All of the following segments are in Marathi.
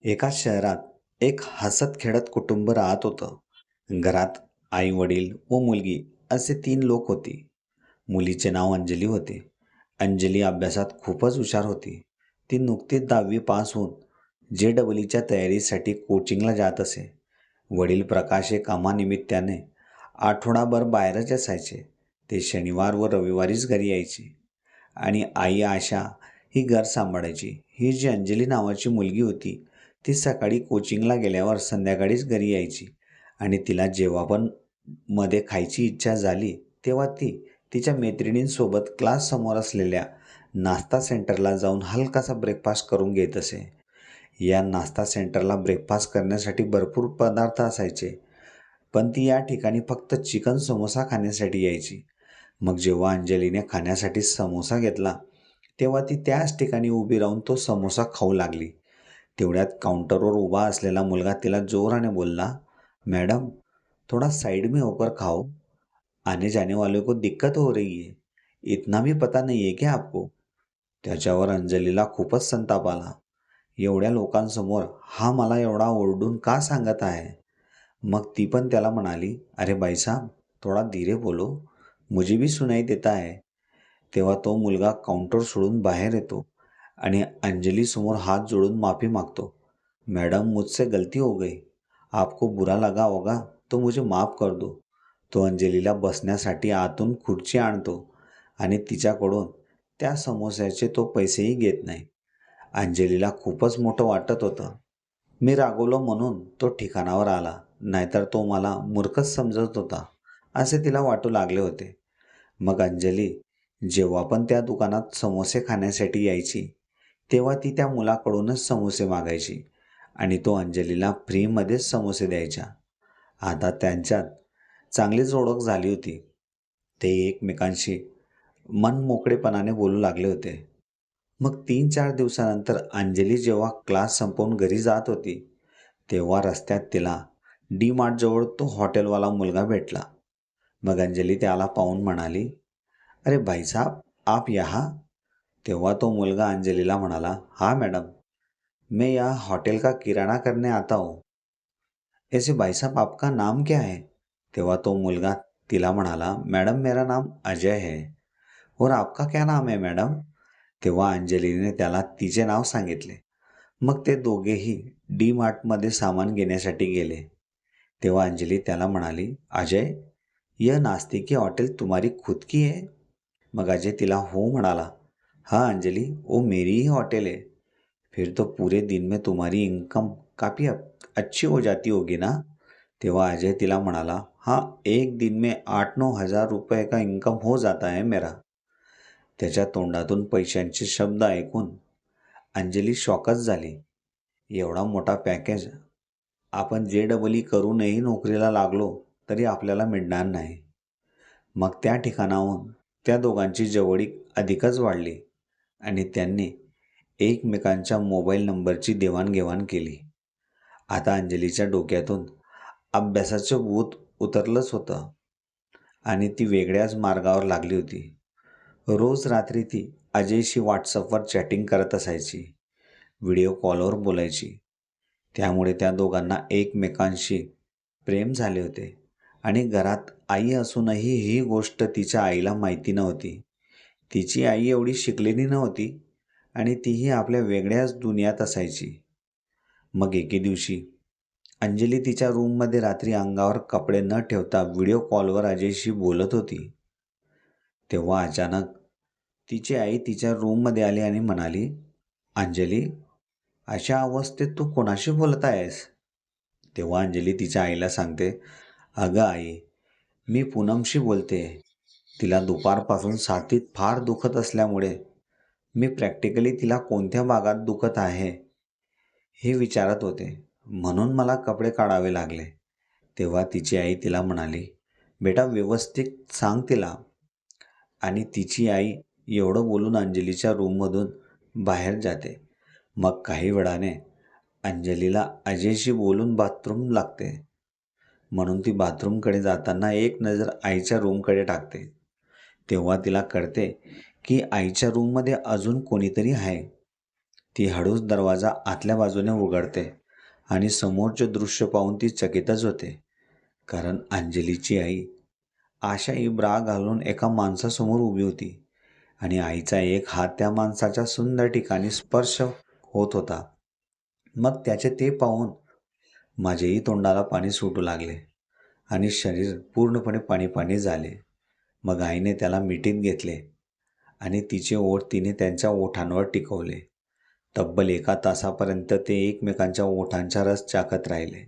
एका शहरात एक हसत खेळत कुटुंब राहत होतं. घरात आई वडील व मुलगी असे 3 लोक होती. मुलीचे नाव अंजली होते. अंजली अभ्यासात खूपच हुशार होती. ती नुकतीच 10वी पास होऊन JEEच्या तयारीसाठी कोचिंगला जात असे. वडील प्रकाश हे कामानिमित्ताने आठवडाभर बाहेरच असायचे. ते शनिवार व रविवारीच घरी यायचे आणि आई आशा ही घर सांभाळायची. ही जी अंजली नावाची मुलगी होती, ती सकाळी कोचिंगला गेल्यावर संध्याकाळीच घरी यायची आणि तिला जेव्हा पण मध्ये खायची इच्छा झाली, तेव्हा ती तिच्या मैत्रिणींसोबत क्लाससमोर असलेल्या नाश्ता सेंटरला जाऊन हलकासा ब्रेकफास्ट करून घेत असे. या नाश्ता सेंटरला ब्रेकफास्ट करण्यासाठी भरपूर पदार्थ असायचे, पण ती या ठिकाणी फक्त चिकन समोसा खाण्यासाठी यायची. मग जेव्हा अंजलीने खाण्यासाठी समोसा घेतला, तेव्हा ती त्याच ठिकाणी उभी राहून तो समोसा खाऊ लागली. तेवढ्यात काउंटरवर उभा असलेला मुलगा तिला जोराने बोलला, "मैडम, थोड़ा साइड में होकर खाओ. आने जाने वालों को दिक्कत हो रही है. इतना भी पता नहीं है क्या आपको?" त्याच्यावर अंजलीला खूपच संताप आला. एवढ्या लोकांसमोर हा मला एवढा ओरडून का सांगत आहे? मग ती पण त्याला म्हणाली, "अरे भाई साहब, थोड़ा धीरे बोलो. मुझे भी सुनाई देता है." तेव्हा तो मुलगा काउंटर सोडून बाहेर येतो आणि अंजलीसमोर हात जोडून माफी मागतो. "मैडम, मुझसे गलती हो गई. आपको बुरा लगा होगा तो मुझे माफ कर दो." तो अंजलीला बसण्यासाठी आतून खुर्ची आणतो आणि तिच्याकडून त्या समोस्याचे तो पैसेही घेत नाही. अंजलीला खूपच मोठं वाटत होतं. मी रागवलो म्हणून तो ठिकाणावर आला, नाहीतर तो मला मूर्खच समजत होता, असे तिला वाटू लागले होते. मग अंजली जेव्हा पण त्या दुकानात समोसे खाण्यासाठी यायची, तेव्हा ती त्या मुलाकडूनच समोसे मागायची आणि तो अंजलीला फ्रीमध्येच समोसे द्यायचा. आता त्यांच्यात चांगलीच ओळख झाली होती. ते एकमेकांशी मनमोकळेपणाने बोलू लागले होते. मग 3-4 दिवसानंतर अंजली जेव्हा क्लास संपवून घरी जात होती, तेव्हा रस्त्यात तिला DMartजवळ तो हॉटेलवाला मुलगा भेटला. मग अंजली त्याला पाहून म्हणाली, "अरे भाई साहब, आप यहाँ?" तेव्हा तो मुलगा अंजलीला म्हणाला, "हाँ मैडम, मैं यहाँ होटल का किराना करने आता हूँ." "ऐसे भाई साहब, आपका नाम क्या है?" तेव्हा तो मुलगा तिला म्हणाला, "मैडम, मेरा नाम अजय है." "और आपका क्या नाम है मैडम?" तेव्हा अंजलीने त्याला तिचे नाव सांगितले. मग ते दोघेही DMartमध्ये सामान घेण्यासाठी गेले. तेव्हा अंजली त्याला म्हणाली, "अजय, यह नाश्ते की होटल तुम्हारी खुद की है?" मग अजय तिला हो म्हणाला. "हाँ अंजली, वो मेरी ही होटल है." "फिर तो पूरे दिन में तुम्हारी इनकम काफ़ी अच्छी हो जाती होगी ना?" तेव्हा अजय तिला म्हणाला, "हाँ, एक दिन में 8-9 हजार रुपये का इनकम हो जाता है मेरा." त्याच्या तोंडातून पैशांचे शब्द ऐकून अंजली शॉकच झाली. एवढा मोठा पॅकेज आपण JEE करूनही नोकरीला लागलो तरी आपल्याला मिळणार नाही. मग त्या ठिकाणाहून त्या दोघांची जवळीक अधिकच वाढली आणि त्यांनी एकमेकांच्या मोबाईल नंबरची देवाणघेवाण केली. आता अंजलीच्या डोक्यातून अभ्यासाचं भूत उतरलंच होतं आणि ती वेगळ्याच मार्गावर लागली होती. रोज रात्री ती अजयशी व्हॉट्सअपवर चॅटिंग करत असायची, व्हिडिओ कॉलवर बोलायची. त्यामुळे त्या दोघांना एकमेकांशी प्रेम झाले होते आणि घरात आई असूनही ही गोष्ट तिच्या आईला माहिती नव्हती. तिची आई एवढी शिकलेली नव्हती आणि तीही आपल्या वेगळ्याच दुनियात असायची. मग एके दिवशी अंजली तिच्या रूममध्ये रात्री अंगावर कपडे न ठेवता व्हिडिओ कॉलवर अजयशी बोलत होती. तेव्हा अचानक तिची आई तिच्या रूममध्ये आली आणि म्हणाली, "अंजली, अशा अवस्थेत तू कोणाशी बोलत आहेस?" तेव्हा अंजली तिच्या आईला सांगते, "अगं आई, मी पूनमशी बोलते. तिला दुपारपासून छातीत फार दुखत असल्यामुळे मी प्रॅक्टिकली तिला कोणत्या भागात दुखत आहे हे विचारत होते, म्हणून मला कपडे काढावे लागले." तेव्हा तिची आई तिला म्हणाली, "बेटा, व्यवस्थित सांग तिला." आणि तिची आई एवढं बोलून अंजलीच्या रूममधून बाहेर जाते. मग काही वेळाने अंजलीला अजयशी बोलून बाथरूम लागते, म्हणून ती बाथरूमकडे जाताना एक नजर आईच्या रूमकडे टाकते. तेव्हा तिला कळते की आईच्या रूममध्ये अजून कोणीतरी आहे. ती हळूच दरवाजा आतल्या बाजूने उघडते आणि समोरचे दृश्य पाहून ती चकितच होते. कारण अंजलीची आई आशा ही ब्रा घालून एका माणसासमोर उभी होती आणि आईचा एक हात त्या माणसाच्या सुंदर ठिकाणी स्पर्श होत होता. मग त्याचे ते पाहून माझेही तोंडाला पाणी सुटू लागले आणि शरीर पूर्णपणे पाणी पाणी झाले. मग आईने त्याला मिठीत घेतले आणि तिचे ओठ तिने त्यांच्या ओठांवर टिकवले. तब्बल 1 तासापर्यंत ते एकमेकांच्या ओठांचा रस चाखत राहिले.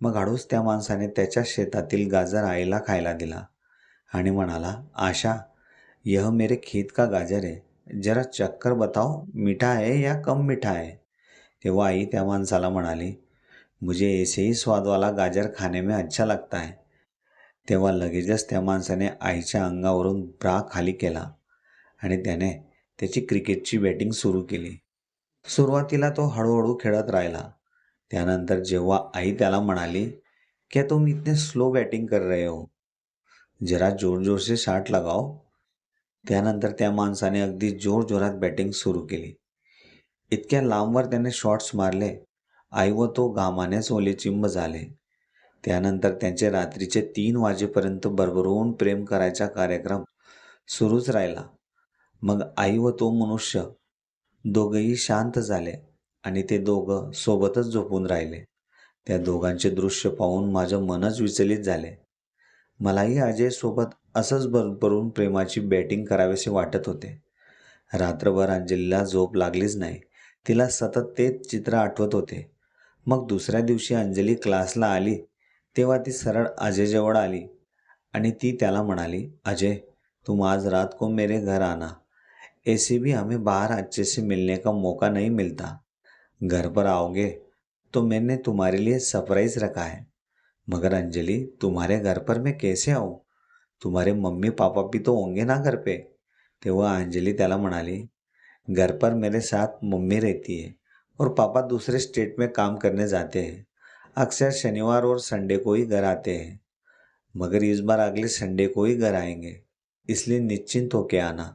मग हळूच त्या माणसाने त्याच्या शेतातील गाजर आईला खायला दिला आणि म्हणाला, आशा, यह मेरे खेत का गाजर है, जरा चक्कर बताओ, मीठा है या कम मीठा है. तेव्हा आई त्या माणसाला म्हणाली, मुझे ऐसे ही स्वाद वाला गाजर खाने में अच्छा लगता है. तेव्हा लगेचच त्या माणसाने आईच्या अंगावरून ब्रा खाली केला आणि त्याने त्याची क्रिकेटची बॅटिंग सुरू केली. सुरुवातीला तो हळूहळू खेळत राहिला. त्यानंतर जेव्हा आई त्याला म्हणाली, क्या तुम इतने स्लो बॅटिंग कर रहे हो, जरा जोर जोर से शॉट लगाओ. त्यानंतर त्या माणसाने अगदी जोरजोरात बॅटिंग सुरू केली. इतक्या लांबवर त्याने शॉट्स मारले. आई व तो घामानेच ओलेचिंब झाले. त्यानंतर त्यांचे रात्रीचे 3 वाजेपर्यंत भरभरून प्रेम करायचा कार्यक्रम सुरूच राहिला. मग आई व तो मनुष्य दोघंही शांत झाले आणि ते दोघं सोबतच झोपून राहिले. त्या दोघांचे दृश्य पाहून माझं मनच विचलित झाले. मलाही अजयसोबत असंच भरभरून प्रेमाची बॅटिंग करावीसे वाटत होते. रात्रभर अंजलीला झोप लागलीच नाही. तिला सतत तेच चित्र आठवत होते. मग दुसऱ्या दिवशी अंजली क्लासला आली तेव्हा ती सरळ अजयजवळ आली आणि ती त्याला म्हणाली, अजय, तुम आज रात को मेरे घर आना. ऐसे भी हमें बाहर अच्छे से मिलने का मौका नहीं मिलता. घर पर आओगे तो मैंने तुम्हारे लिए सरप्राइज रखा है. मगर अंजलि, तुम्हारे घर पर मैं कैसे आऊँ? तुम्हारे मम्मी पापा भी तो होंगे ना घर पे. तेव्हा अंजली त्याला म्हणाली, घर पर मेरे साथ मम्मी रहती है और पापा दूसरे स्टेट में काम करने जाते हैं. अक्सर शनिवार और संडे को ही घर आते हैं. मगर इस बार अगले संडे को ही घर आएंगे, इसलिए निश्चिंत होके आना.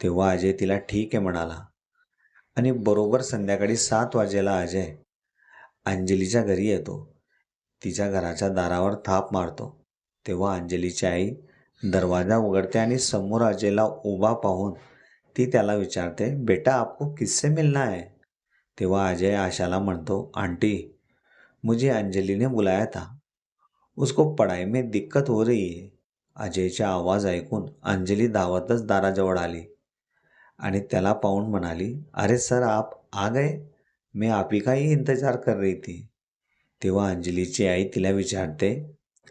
तेव्हा अजय तिला ठीक आहे म्हणाला आणि बरोबर संध्याकाळी 7 वाजेला अजय अंजलीच्या घरी येतो. तिच्या घराच्या दारावर थाप मारतो. तेव्हा अंजलीची आई दरवाजा उघडते आणि समोर अजयला उभा पाहून ती त्याला विचारते, बेटा, आपको किससे मिलना है? तेव्हा अजय आशाला म्हणतो, आंटी, मुझे अंजली ने बुलाया था. उसको पढ़ाई में दिक्कत हो रही है. अजयचा आवाज ऐकून अंजली धावतच दाराजवळ आली आणि त्याला पाहून म्हणाली, अरे सर, आप आ गए. मैं आप ही का ही इंतजार कर रही थी. तेव्हा अंजलीची आई तिला विचारते,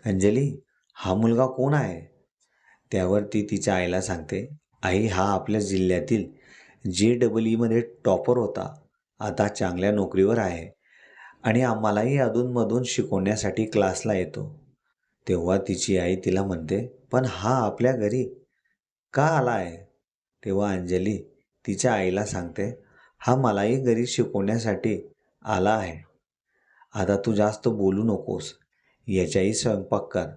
अंजली, हा मुलगा कोण आहे? त्यावर ती तिच्या आईला सांगते, आई, हा आपल्या जिल्ह्यातील JEE टॉपर होता. आता चांगल्या नोकरीवर आहे आणि आम्हालाही अधूनमधून शिकवण्यासाठी क्लासला येतो. तेव्हा तिची आई तिला म्हणते, पण हा आपल्या घरी का आला आहे? तेव्हा अंजली तिच्या आईला सांगते, हा मलाही घरी शिकवण्यासाठी आला आहे. आता तू जास्त बोलू नकोस, याच्याही स्वयंपाक कर,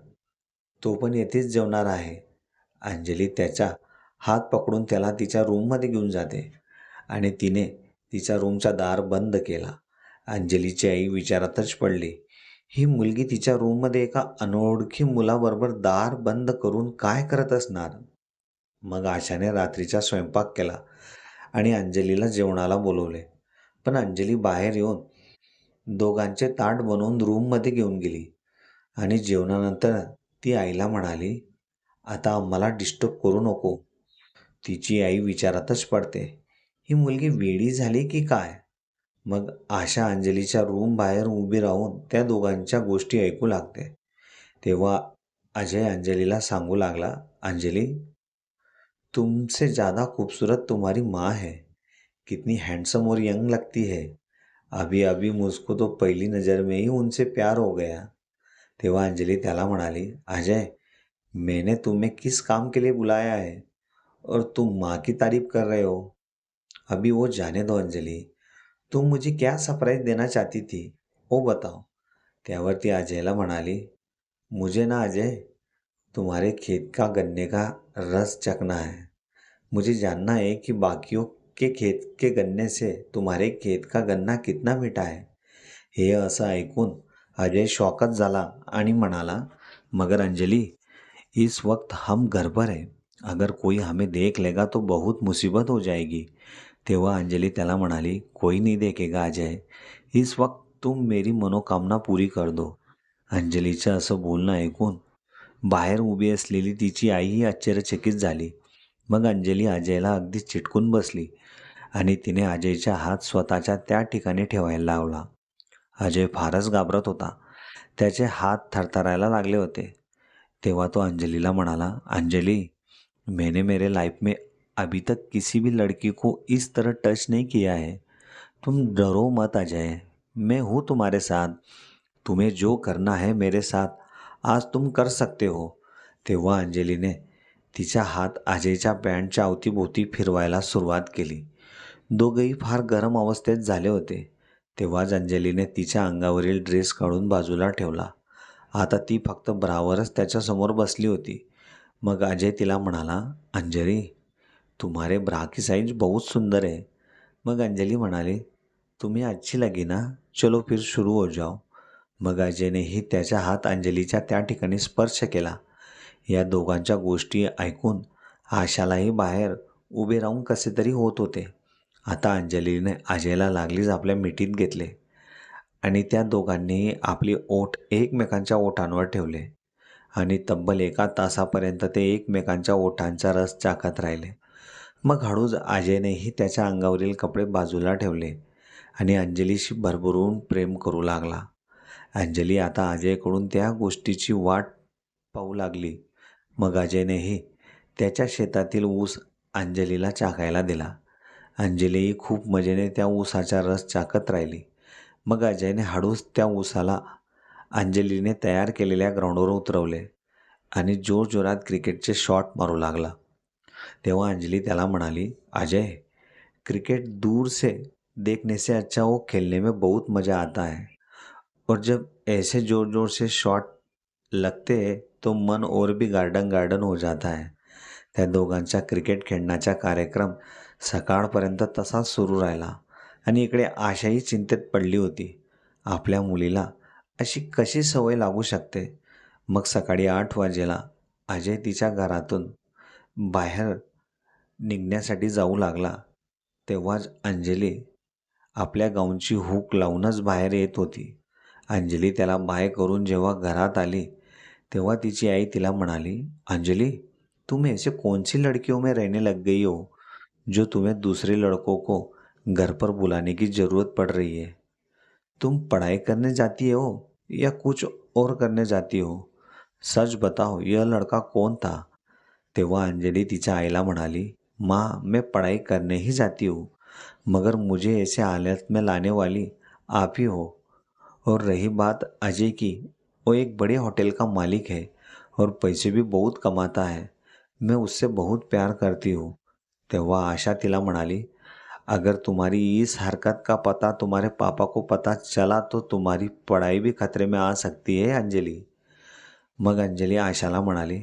तो पण येथेच जेवणार आहे. अंजली त्याचा हात पकडून त्याला तिच्या रूममध्ये घेऊन जाते आणि तिने तिच्या रूमचा दार बंद केला. अंजलीची आई विचारातच पडली. ही मुलगी तिच्या रूममध्ये एका अनोळखी मुलाबरोबर दार बंद करून काय करत असणार? मग आशाने रात्रीचा स्वयंपाक केला आणि अंजलीला जेवणाला बोलवले. पण अंजली बाहेर येऊन दोघांचे ताट बनवून रूममध्ये घेऊन गेली आणि जेवणानंतर ती आईला म्हणाली, आता आम्हाला डिस्टर्ब करू नको. तिची आई विचारातच पडते, ही मुलगी वेडी झाली की काय? मग आशा अंजलीच्या रूम बाहेर उभी राहून त्या दोघांच्या गोष्टी ऐकू लागते. तेव्हा अजय अंजलीला सांगू लागला, अंजली, तुमसे ज़्यादा खूबसूरत तुम्हारी माँ है. कितनी हैंडसम और यंग लगती है. अभी अभी मुझको तो पहली नज़र में ही उनसे प्यार हो गया. तेव्हा अंजली त्याला म्हणाली, अजय, मैंने तुम्हें किस काम के लिए बुलाया है और तुम माँ की तारीफ कर रहे हो? अभी वो जाने दो अंजली, तुम मुझे क्या सरप्राइज देना चाहती थी, वो बताओ. त्यावर ती अजयला म्हणाली, मुझे ना अजय, तुम्हारे खेत का गन्ने का रस चखना है. मुझे जानना है कि बाकियों के खेत के गन्ने से तुम्हारे खेत का गन्ना कितना मीठा है. हे असं ऐकून अजय शॉकच झाला आणि म्हणाला, मगर अंजली, इस वक्त हम घर पर है. अगर कोई हमें देख लेगा तो बहुत मुसीबत हो जाएगी. तेव्हा अंजली त्याला म्हणाली, कोई नहीं देखेगा अजय. इस वक्त तुम मेरी मनोकामना पूरी कर दो. अंजलीचं असं बोलणं ऐकून बाहेर उभी असलेली तिची आईही आश्चर्यचकित झाली. मग अंजली अजयला अगदी चिटकून बसली आणि तिने अजयचा हात स्वतःच्या त्या ठिकाणी ठेवायला लावला. अजय फारच घाबरत होता. त्याचे हात थरथरायला लागले होते. तेव्हा तो अंजलीला म्हणाला, अंजली, मैंने मेरे लाइफ में अभी तक किसी भी लड़की को इस तरह टच नहीं किया है. तुम डरो मत अजय, मैं हूँ तुम्हारे साथ. तुम्हें जो करना है मेरे साथ आज तुम कर सकते हो. तेव्हा अंजलीने तिचा हात अजयच्या पॅन्टच्या अवतीभोवती फिरवायला सुरुवात केली. दोघंही फार गरम अवस्थेत झाले होते. तेव्हाच अंजलीने तिच्या अंगावरील ड्रेस काढून बाजूला ठेवला. आता ती फक्त ब्रावरच त्याच्यासमोर बसली होती. मग अजय तिला म्हणाला, अंजली, तुम्हारे ब्रा की साइज बहुत सुंदर है. मग अंजली म्हणाली, तुम्हें अच्छी लगी ना, चलो फिर शुरू हो जाओ. मग अजयनेही त्याचा हात अंजलीच्या त्या ठिकाणी स्पर्श केला. या दोघांच्या गोष्टी ऐकून आशालाही बाहेर उभे राहून कसे तरी होत होते. आता अंजलीने अजयला लागलीच आपल्या मिठीत घेतले आणि त्या दोघांनीही आपली ओठ एकमेकांच्या ओठांवर ठेवले आणि तब्बल 1 तासापर्यंत ते एकमेकांच्या ओठांचा रस चाखत राहिले. मग हळूच अजयनेही त्याच्या अंगावरील कपडे बाजूला ठेवले आणि अंजलीशी भरभरून प्रेम करू लागला. अंजली आता अजयकडून त्या गोष्टीची वाट पाहू लागली. मग अजयनेही त्याच्या शेतातील ऊस अंजलीला चाखायला दिला. अंजलीही खूप मजेने त्या ऊसाचा रस चाखत राहिली. मग अजयने हळूच त्या ऊसाला अंजलीने तयार केलेल्या ग्राउंडवर उतरवले आणि जोरजोरात क्रिकेटचे शॉट मारू लागला. तेव्हा अंजली त्याला म्हणाली, अजय, क्रिकेट दूर से देखने से अच्छा वो खेलने में बहुत मज़ा आता है और जब ऐसे ज़ोर ज़ोर से शॉट लगते हैं तो मन और भी गार्डन गार्डन हो जाता है. त्या दोघांचा क्रिकेट खेळण्याचा कार्यक्रम सकाळपर्यंत तसाच सुरू राहिला आणि इकडे आशाही चिंतेत पडली होती. आपल्या मुलीला अशी कशी सवय लागू शकते. मग सकाळी 8 वाजेला अजय तिच्या घरातून बाहेर निघण्यासाठी जाऊ लागला. तेव्हाच अंजली आपल्या गाऊनची हूक लावूनच बाहेर येत होती. अंजली त्याला बाय करून जेव्हा घरात आली तेव्हा तिची आई तिला म्हणाली, अंजली, तुम ऐसे कौन सी लड़कियों में रहने लग गई हो जो तुम्हें दूसरे लड़कों को घर पर बुलाने की ज़रूरत पड़ रही है. तुम पढ़ाई करने जाती हो या कुछ और करने जाती हो. सच बताओ, यह लड़का कौन था. तेव्हा अंजली तिच्या आईला म्हणाली, माँ, मैं पढ़ाई करने ही जाती हूँ, मगर मुझे ऐसे हालत में लाने वाली आप ही हो. और रही बात अजय की, वो एक बड़े होटल का मालिक है और पैसे भी बहुत कमाता है. मैं उससे बहुत प्यार करती हूँ. तेव्हा आशा तिला म्हणाली, अगर तुम्हारी इस हरकत का पता तुम्हारे पापा को पता चला तो तुम्हारी पढ़ाई भी खतरे में आ सकती है अंजली. मग अंजली आशाला म्हणाली,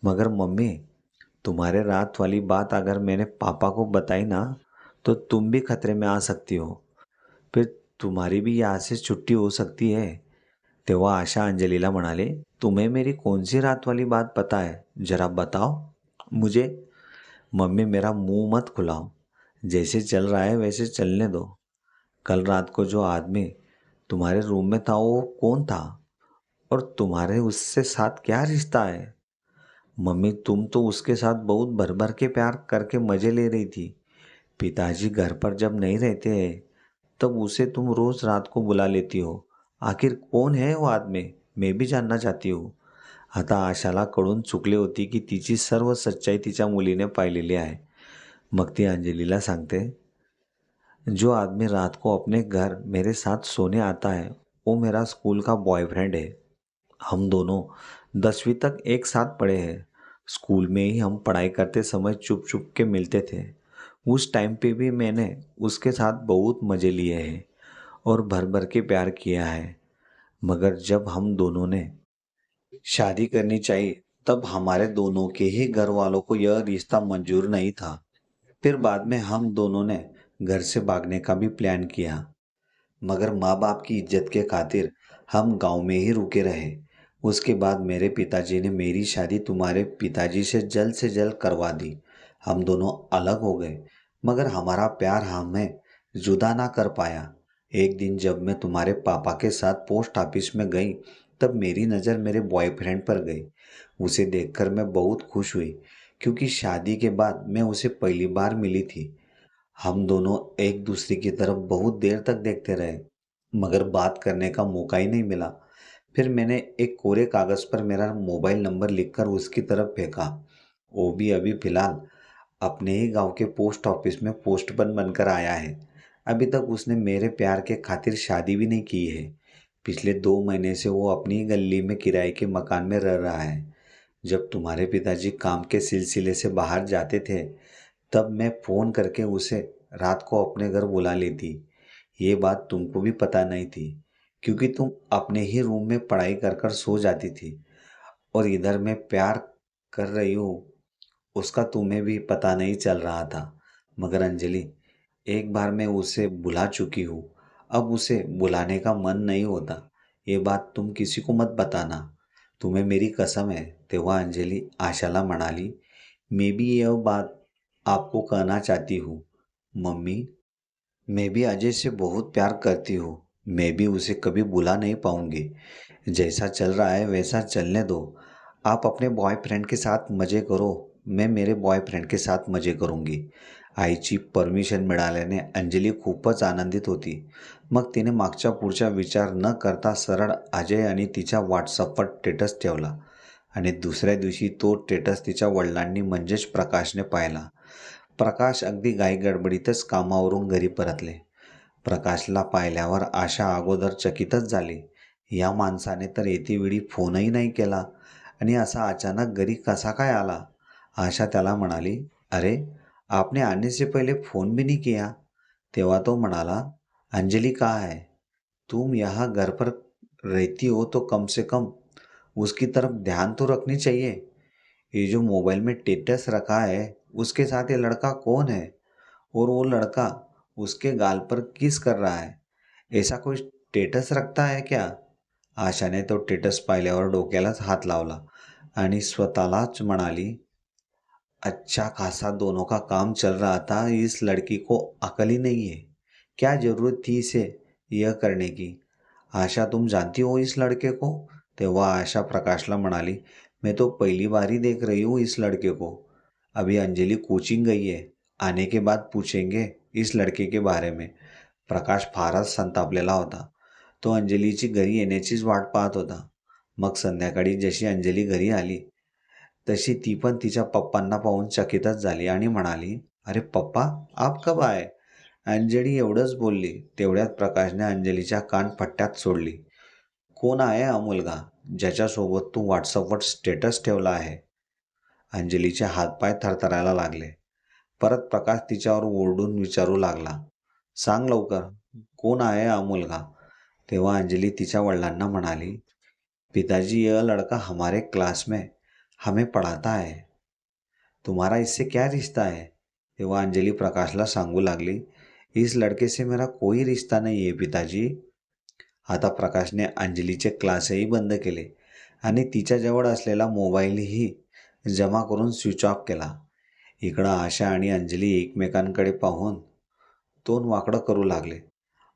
मगर मम्मी, तुम्हारे रात वाली बात अगर मैंने पापा को बताई ना तो तुम भी खतरे में आ सकती हो. फिर तुम्हारी भी यहाँ से छुट्टी हो सकती है. तेव्हा आशा अंजलीला म्हणाले, तुम्हें मेरी कौन सी रात वाली बात पता है, जरा बताओ मुझे. मम्मी, मेरा मुंह मत खुलाओ. जैसे चल रहा है वैसे चलने दो. कल रात को जो आदमी तुम्हारे रूम में था वो कौन था और तुम्हारे उससे साथ क्या रिश्ता है. मम्मी, तुम तो उसके साथ बहुत भर भर के प्यार करके मज़े ले रही थी. पिताजी घर पर जब नहीं रहते हैं तब उसे तुम रोज़ रात को बुला लेती हो. आखिर कौन है वो आदमी, मैं भी जानना चाहती हूँ. आता आशाला कळून चुकले होती की तिची सर्व सच्चाई तिच्या मुलीने पाहिलेली आहे. मग ती अंजलीला सांगते, जो आदमी रात को अपने घर मेरे साथ सोने आता है वो मेरा स्कूल का बॉयफ्रेंड है. हम दोनों 10वीं तक एक साथ पढ़े हैं. स्कूल में ही हम पढ़ाई करते समय चुप चुप के मिलते थे. उस टाइम पे भी मैंने उसके साथ बहुत मज़े लिए हैं और भर भर के प्यार किया है. मगर जब हम दोनों ने शादी करनी चाहिए तब हमारे दोनों के ही घर वालों को यह रिश्ता मंजूर नहीं था. फिर बाद में हम दोनों ने घर से भागने का भी प्लान किया, मगर माँ बाप की इज्जत के खातिर हम गांव में ही रुके रहे। उसके बाद मेरे पिताजी ने मेरी शादी तुम्हारे पिताजी से जल्द करवा दी। हम दोनों अलग हो गए, मगर हमारा प्यार हमें जुदा ना कर पाया। एक दिन जब मैं तुम्हारे पापा के साथ पोस्ट ऑफिस में गई, तब मेरी नज़र मेरे बॉयफ्रेंड पर गई। उसे देखकर मैं बहुत खुश हुई, क्योंकि शादी के बाद मैं उसे पहली बार मिली थी। हम दोनों एक दूसरे की तरफ बहुत देर तक देखते रहे, मगर बात करने का मौका ही नहीं मिला। फिर मैंने एक कोरे कागज़ पर मेरा मोबाइल नंबर लिखकर उसकी तरफ फेंका। वो भी अभी फ़िलहाल अपने ही गांव के पोस्ट ऑफिस में पोस्टमैन बनकर आया है। अभी तक उसने मेरे प्यार के खातिर शादी भी नहीं की है। पिछले 2 महीने से वो अपनी ही गली में किराए के मकान में रह रहा है। जब तुम्हारे पिताजी काम के सिलसिले से बाहर जाते थे, तब मैं फ़ोन करके उसे रात को अपने घर बुला लेती। ये बात तुमको भी पता नहीं थी, क्योंकि तुम अपने ही रूम में पढ़ाई कर कर सो जाती थी, और इधर मैं प्यार कर रही हूँ उसका तुम्हें भी पता नहीं चल रहा था। मगर अंजलि, एक बार मैं उसे बुला चुकी हूँ, अब उसे बुलाने का मन नहीं होता। ये बात तुम किसी को मत बताना, तुम्हें मेरी कसम है। तेव्हा अंजली आशाला म्हणाली, मैं भी यह बात आपको कहना चाहती हूँ मम्मी, मैं भी अजय से बहुत प्यार करती हूँ। मैं भी उसे कभी बुला नहीं पाऊंगी। जैसा चल रहा है वैसा चलने दो। आप अपने बॉयफ्रेंड के साथ मजे करो, मैं मेरे बॉयफ्रेंड के साथ मजे करूंगी। आईची परमिशन मिळाल्याने अंजली खूपच आनंदित होती. मग तिने मागच्या पुढचा विचार न करता सरळ अजय आणि तिच्या व्हॉट्सअपवर स्टेटस ठेवला आणि दुसऱ्या दिवशी तो स्टेटस तिच्या वडिलांनी म्हणजेच प्रकाशने पाहिला. प्रकाश अगदी घाईगडबडीतच कामावरून घरी परतले. प्रकाशला पाहिल्यावर आशा अगोदर चकितच झाली. या माणसाने तर येतेवेळी फोनही नाही केला आणि असा अचानक घरी कसा काय आला. आशा त्याला म्हणाली, अरे आपने आने से पहले फ़ोन भी नहीं किया. तेव्हा तो म्हणाला, अंजलि कहाँ है, तुम यहाँ घर पर रहती हो तो कम से कम उसकी तरफ ध्यान तो रखनी चाहिए. ये जो मोबाइल में स्टेटस रखा है उसके साथ ये लड़का कौन है, और वो लड़का उसके गाल पर किस कर रहा है. ऐसा कोई स्टेटस रखता है क्या. आशाने तो स्टेटस पाहिल्यावर डोक्यालाच हात लावला आणि स्वतःलाच म्हणाली, अच्छा खासा दोनों का काम चल रहा था, इस लड़की को अकल ही नहीं है. क्या जरूरत थी इसे यह करने की. आशा तुम जानती हो इस लड़के को. तेव्हा आशा प्रकाशला म्हणाली, मैं तो पहली बार ही देख रही हूँ इस लड़के को. अभी अंजलि कोचिंग गई है, आने के बाद पूछेंगे इस लड़के के बारे में. प्रकाश फारच संतापलेला होता. तो अंजलीची घरी येण्याचीच वाट पाहत होता. मग संध्याकाळी जशी अंजली घरी आली, तशी ती पण तिच्या पप्पांना पाहून चकितच झाली आणि म्हणाली, अरे पप्पा, आप कब आए. अंजली एवढंच बोलली. तेवढ्यात प्रकाशने अंजलीच्या कानपट्ट्यात सोडली, कोण आहे हा मुलगा ज्याच्यासोबत तू व्हॉट्सअपवर स्टेटस ठेवला आहे. अंजलीचे हातपाय थरथरायला लागले. परत प्रकाश तिच्यावर ओरडून विचारू लागला, सांग लवकर, कोण आहे हा मुलगा. तेव्हा अंजली तिच्या वडिलांना म्हणाली, पिताजी यह लड़का हमारे क्लास में हमें पढ़ाता है, तुम्हारा इससे क्या रिश्ता है. तेव्हा अंजली प्रकाशला सांगू लागली, इस लड़के से मेरा कोई रिश्ता नहीं है पिताजी. आता प्रकाशने अंजलीचे क्लासही बंद केले आणि तिच्याजवळ असलेला मोबाईलही जमा करून स्विच ऑफ केला. इकडं आशा आणि अंजली एकमेकांकडे पाहून तोंड वाकडं करू लागले.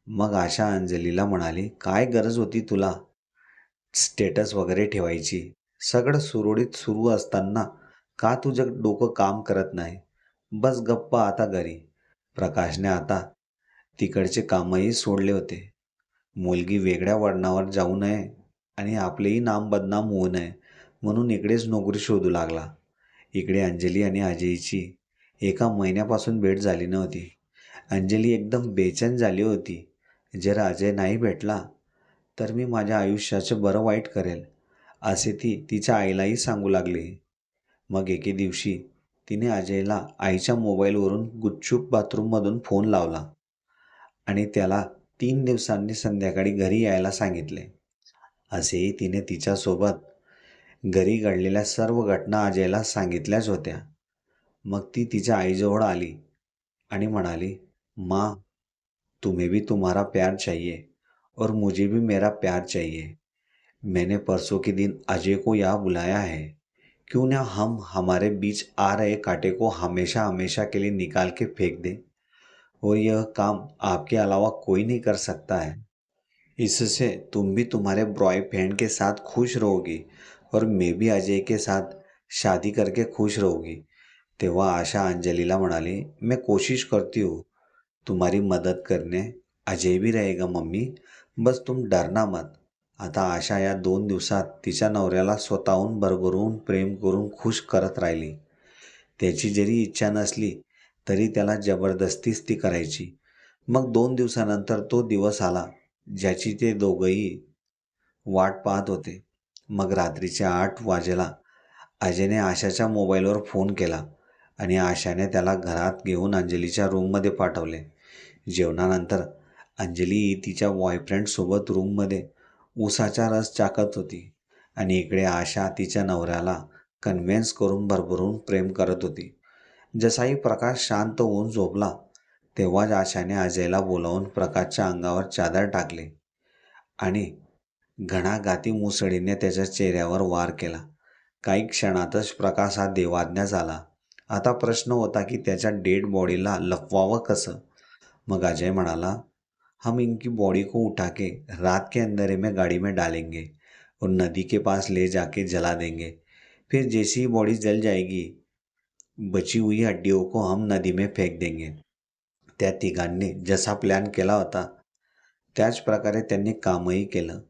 मग आशा अंजलीला म्हणाली, काय गरज होती तुला स्टेटस वगैरे ठेवायची. सगळं सुरळीत सुरू असताना का तुझं डोकं काम करत नाही. बस गप्प आता घरी. प्रकाशने आता तिकडचे कामही सोडले होते. मुलगी वेगळ्या वळणावर जाऊ नये आणि आपलेही नाम बदनाम होऊ नये म्हणून इकडेच नोकरी शोधू लागला. इकडे अंजली आणि अजयची 1 महिन्यापासून भेट झाली नव्हती. अंजली एकदम बेचैन झाली होती. जर अजय नाही भेटला तर मी माझ्या आयुष्याचं बरं वाईट करेल, असे ती तिच्या आईलाही सांगू लागली. मग एके दिवशी तिने अजयला आईच्या मोबाईलवरून गुपचूप बाथरूममधून फोन लावला आणि त्याला 3 दिवसांनी संध्याकाळी घरी यायला सांगितले. असेही तिने तिच्यासोबत घरी घडलेल्या सर्व घटना अजयला सांगितल्याच होत्या. मग ती तिच्या आईजवळ आली आणि म्हणाली, माँ, तुम्हें भी तुम्हारा प्यार चाहिए और मुझे भी मेरा प्यार चाहिए. मैंने परसों के दिन अजय को यहाँ बुलाया है. क्यों ना हम हमारे बीच आ रहे कांटे को हमेशा हमेशा के लिए निकाल के फेंक दें, और यह काम आपके अलावा कोई नहीं कर सकता है. इससे तुम भी तुम्हारे बॉयफ्रेंड के साथ खुश रहोगी और मैं भी अजय के साथ शादी करके खुश रहूंगी. तेव्हा आशा अंजलीला म्हणाली, मैं कोशिश करती हूँ तुम्हारी मदत करने. अजय भी रहेगा मम्मी, बस तुम डरना मत. आता आशा या 2 दिवसात तिच्या नवऱ्याला स्वतःहून भरभरून प्रेम करून खुश करत राहिली. त्याची जरी इच्छा नसली तरी त्याला जबरदस्तीच ती करायची. मग 2 दिवसानंतर तो दिवस आला ज्याची ते दोघंही वाट पाहत होते. मग रात्रीच्या 8 वाजेला अजयने आशाच्या मोबाईलवर फोन केला आणि आशाने त्याला घरात घेऊन अंजलीच्या रूममध्ये पाठवले. जेवणानंतर अंजली तिच्या बॉयफ्रेंडसोबत रूममध्ये ऊसाचा रस चाकत होती आणि इकडे आशा तिच्या नवऱ्याला कन्व्हिन्स करून भरभरून प्रेम करत होती. जसाही प्रकाश शांत होऊन झोपला तेव्हाच आशाने अजयला बोलावून प्रकाशच्या अंगावर चादर टाकली आणि घणाघाती मुसळीने त्याच्या चेहऱ्यावर वार केला. काही क्षणातच प्रकाश हा देवाज्ञा झाला. आता प्रश्न होता की त्याच्या डेड बॉडीला लपवावं कसं. मग अजय म्हणाला, हम इनकी बॉडी को उठा के रात के अंधेरे में गाड़ी में डालेंगे और नदी के पास ले जाके जला देंगे. फिर जैसी ही बॉडी जल जाएगी बची हुई हड्डियों को हम नदी में फेक देंगे. त्या तिघांनी जसा प्लॅन केला होता त्याच प्रकारे त्यांनी कामही केलं.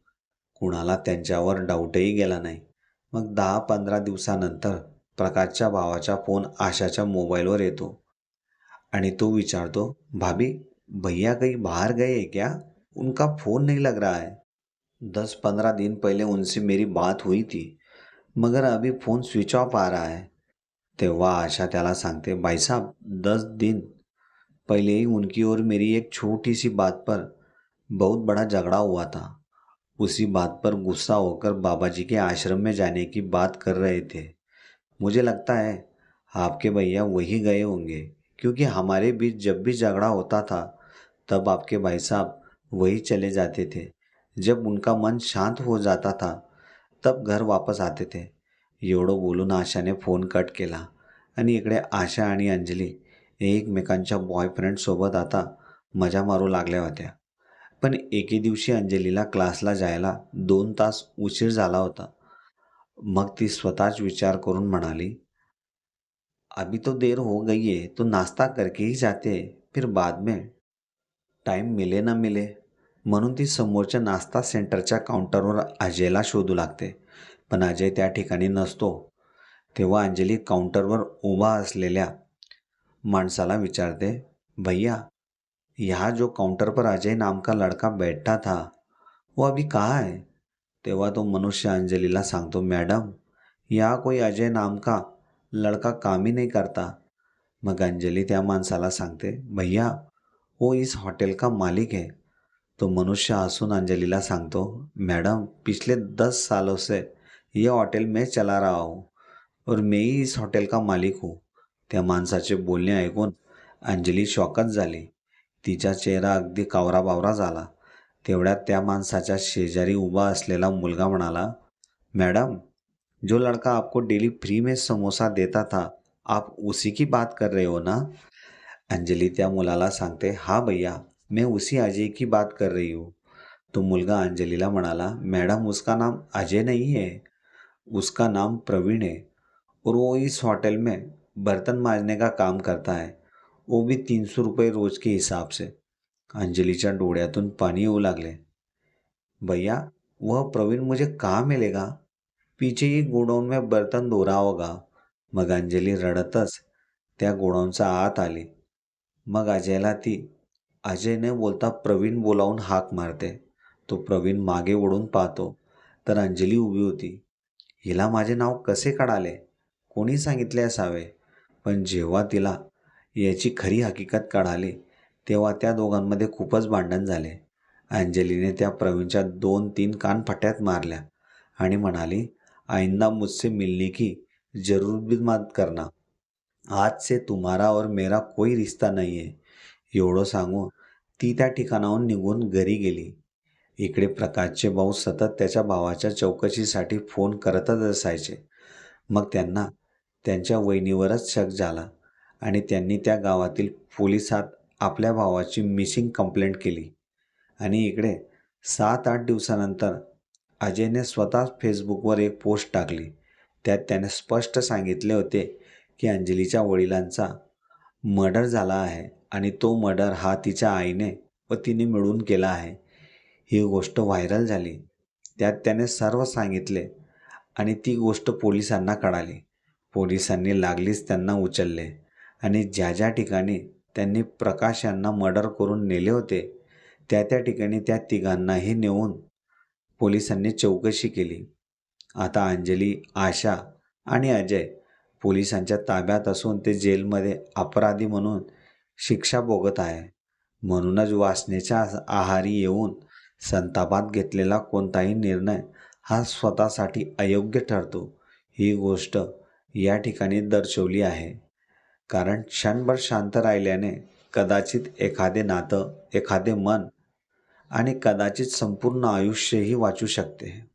कुणाला त्यांच्यावर डाऊटही गेला नाही. मग 10-15 दिवसानंतर प्रकाशच्या भावाचा फोन आशाच्या मोबाईलवर येतो आणि तो विचारतो, भाभी, भैया कहीं बाहर गए हैं क्या? उनका फ़ोन नहीं लग रहा है. 10-15 दिन पहले उनसे मेरी बात हुई थी, मगर अभी फ़ोन स्विच ऑफ आ रहा है. तेव्हा आशा त्याला सांगते, भाई साहब, 10 दिन पहले ही उनकी और मेरी एक छोटी सी बात पर बहुत बड़ा झगड़ा हुआ था. उसी बात पर गुस्सा होकर बाबा जी के आश्रम में जाने की बात कर रहे थे. मुझे लगता है आपके भैया वही गए होंगे, क्योंकि हमारे बीच जब भी झगड़ा होता था तब आपके भाई साहब वही चले जाते थे. जब उनका मन शांत हो जाता था तब घर वापस आते थे. एवढं बोलून आशाने फोन कट केला आणि इकडे आशा आणि अंजली एकमेकांच्या बॉयफ्रेंडसोबत आता मजा मारू लागल्या होत्या. पण एके दिवशी अंजलीला क्लासला जायला 2 तास उशीर झाला होता. मग ती स्वतःच विचार करून म्हणाली, अभी तो देर हो गई है तो नाश्ता करके ही जाते हैं, फिर बाद में टाईम मिले ना मिले. म्हणून ती समोरच्या नाश्ता सेंटरच्या काउंटरवर अजयला शोधू लागते. पण अजय त्या ठिकाणी नसतो. तेव्हा अंजली काउंटरवर उभा असलेल्या माणसाला विचारते, भैया, यहाँ जो काउंटर पर अजय नाम का लड़का बैठा था वो अभी कहाँ है. तेव्हा तो मनुष्य अंजलीला सांगतो, मॅडम, यहाँ कोई अजय नाम का लड़का काम ही नहीं करता. मग अंजली त्या माणसाला सांगते, भैया, वो इस होटल का मालिक है. तो मनुष्य हसून अंजलीला सांगतो, मैडम, पिछले 10 सालों से ये होटल मैं चला रहा हूँ और मैं ही इस होटल का मालिक हूँ. त्या माणसाचे बोलणे ऐकून अंजली शॉकच झाली. तिचा चेहरा अगदी कावराबावरा झाला. तेवढ्यात त्या माणसाच्या शेजारी उभा असलेला मुलगा म्हणाला, मैडम, जो लड़का आपको डेली फ्री में समोसा देता था, आप उसी की बात कर रहे हो ना. अंजली त्या मुलाला सांगते, हाँ भैया, मैं उसी अजय की बात कर रही हूँ. तो मुलगा अंजलीला म्हणाला, मैडम, उसका नाम अजय नहीं है, उसका नाम प्रवीण है और वो इस होटल में बर्तन मांजने का काम करता है, वो भी 300 रुपये रोज के हिसाब से. अंजलीच्या डोळ्यातून पाणी येऊ लागले. भैया, वह प्रवीण मुझे कहाँ मिलेगा? पीछे ही गोडाऊन में बर्तन धो रहा होगा. मग अंजली रडतच त्या गोडाऊनच्या आत आली. मग अजयला ती अजय न बोलता प्रवीण बोलावून हाक मारते. तो प्रवीण मागे वळून पाहतो तर अंजली उभी होती. हिला माझे नाव कसे कळाले? कोणी सांगितले असावे? पण जेव्हा तिला याची खरी हकीकत कळाली तेव्हा त्या दोघांमध्ये खूपच भांडण झाले. अंजलीने त्या प्रवीणच्या 2-3 कानफट्यात मारल्या आणि म्हणाली, आइंदा मुझसे मिलने की जरूर भी मत करना. आज से तुम्हारा और मेरा कोई रिश्ता नाही आहे. एवढं सांगून ती त्या ठिकाणाहून निघून घरी गेली. इकडे प्रकाशचे भाऊ सतत त्याच्या भावाच्या चौकशीसाठी फोन करतच असायचे. मग त्यांना त्यांच्या वहिनीवरच शक झाला आणि त्यांनी त्या गावातील पोलिसात आपल्या भावाची मिसिंग कंप्लेंट केली. आणि इकडे 7-8 दिवसानंतर अजयने स्वतः फेसबुकवर एक पोस्ट टाकली. त्यात त्याने स्पष्ट सांगितले होते की अंजलीच्या वडिलांचा मर्डर झाला आहे आणि तो मर्डर हा तिच्या आईने व तिने मिळून केला आहे. ही गोष्ट व्हायरल झाली. त्यात त्याने सर्व सांगितले आणि ती गोष्ट पोलिसांना कळाली. पोलिसांनी लागलीच त्यांना उचलले आणि ज्या ज्या ठिकाणी त्यांनी प्रकाश यांना मर्डर करून नेले होते त्या त्या ठिकाणी त्या तिघांनाही नेऊन पोलिसांनी चौकशी केली. आता अंजली, आशा आणि अजय पोलिसांच्या ताब्यात असून ते जेलमध्ये अपराधी म्हणून शिक्षा भोगत आहे. म्हणूनच वासनेच्या आहारी येऊन संतापात घेतलेला कोणताही निर्णय हा स्वतःसाठी अयोग्य ठरतो. ही गोष्ट या ठिकाणी दर्शवली आहे. कारण क्षणभर शांत राहिल्याने कदाचित एखादे नातं, एखादे मन आणि कदाचित संपूर्ण आयुष्यही वाचू शकते.